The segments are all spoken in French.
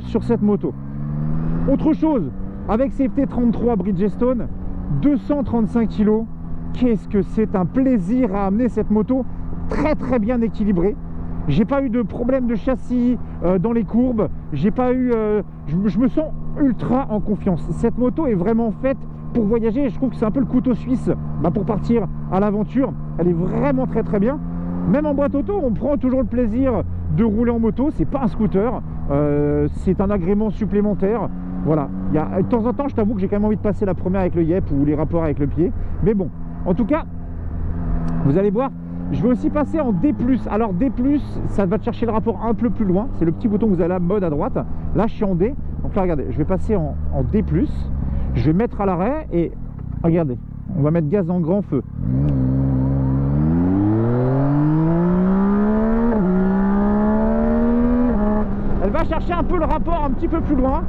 sur cette moto. Autre chose, avec CFT33 Bridgestone, 235 kg, qu'est-ce que c'est un plaisir à amener cette moto, très bien équilibrée. J'ai pas eu de problème de châssis dans les courbes, j'ai pas eu, je me sens ultra en confiance. Cette moto est vraiment faite pour voyager et je trouve que c'est un peu le couteau suisse pour partir à l'aventure. Elle est vraiment très bien. Même en boîte auto, on prend toujours le plaisir de rouler en moto. C'est pas un scooter, c'est un agrément supplémentaire. Voilà, de temps en temps, je t'avoue que j'ai quand même envie de passer la première avec le yep ou les rapports avec le pied. Mais bon, en tout cas, vous allez voir, je vais aussi passer en D+. Alors D+, ça va te chercher le rapport un peu plus loin. C'est le petit bouton que vous avez là, mode à droite. Là, je suis en D. Donc là, regardez, je vais passer en D+. Je vais mettre à l'arrêt et regardez, on va mettre gaz en grand feu. Elle va chercher un peu le rapport un petit peu plus loin.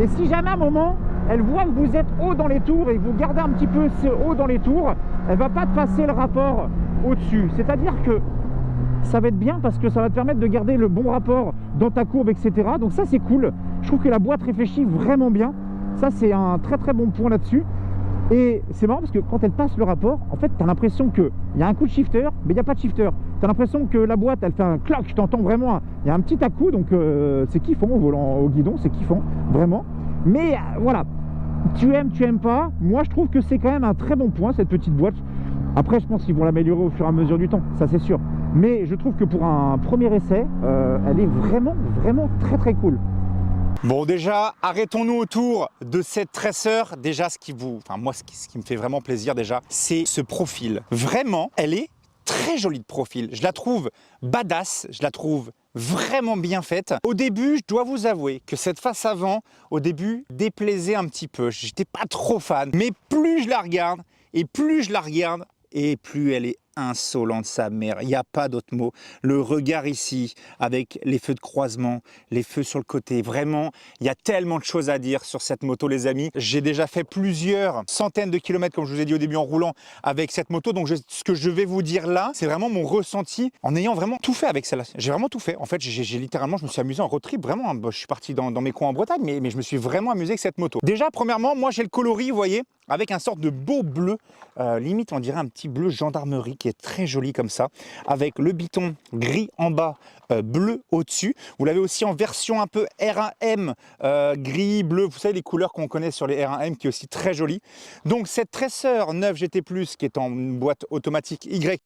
Et si jamais à un moment, elle voit que vous êtes haut dans les tours et que vous gardez un petit peu haut dans les tours, elle va pas te passer le rapport au-dessus. C'est-à-dire que ça va être bien parce que ça va te permettre de garder le bon rapport dans ta courbe, etc. Donc ça, c'est cool. Je trouve que la boîte réfléchit vraiment bien. Ça, c'est un très bon point là-dessus. Et c'est marrant parce que quand elle passe le rapport, en fait, tu as l'impression qu'il y a un coup de shifter, mais il n'y a pas de shifter. Tu as l'impression que la boîte, elle fait un cloc, tu entends vraiment, il y a un petit à-coup, donc c'est kiffant au volant, au guidon, c'est kiffant, vraiment. Mais voilà, tu aimes pas. Moi, je trouve que c'est quand même un très bon point, cette petite boîte. Après, je pense qu'ils vont l'améliorer au fur et à mesure du temps, ça c'est sûr. Mais je trouve que pour un premier essai, elle est vraiment très cool. Bon, déjà, arrêtons-nous autour de cette Tracer. Déjà, ce qui me fait vraiment plaisir déjà, c'est ce profil. Vraiment, elle est très jolie de profil. Je la trouve badass, je la trouve vraiment bien faite. Au début, je dois vous avouer que cette face avant, au début, déplaisait un petit peu. J'étais pas trop fan. Mais plus je la regarde, et plus elle est insolente, sa mère. Il n'y a pas d'autre mot. Le regard ici, avec les feux de croisement, les feux sur le côté. Vraiment, il y a tellement de choses à dire sur cette moto, les amis. J'ai déjà fait plusieurs centaines de kilomètres, comme je vous ai dit au début, en roulant avec cette moto. Donc, ce que je vais vous dire là, c'est vraiment mon ressenti en ayant vraiment tout fait avec celle-là. J'ai vraiment tout fait. En fait, j'ai littéralement, je me suis amusé en road trip. Vraiment, je suis parti dans mes coins en Bretagne, mais je me suis vraiment amusé avec cette moto. Déjà, premièrement, moi, j'ai le coloris, vous voyez, avec un sorte de beau bleu, limite on dirait un petit bleu gendarmerie qui est très joli comme ça, avec le biton gris en bas, bleu au-dessus. Vous l'avez aussi en version un peu R1M, gris, bleu, vous savez les couleurs qu'on connaît sur les R1M qui est aussi très jolie. Donc cette Tracer 9 GT+, qui est en boîte automatique Y,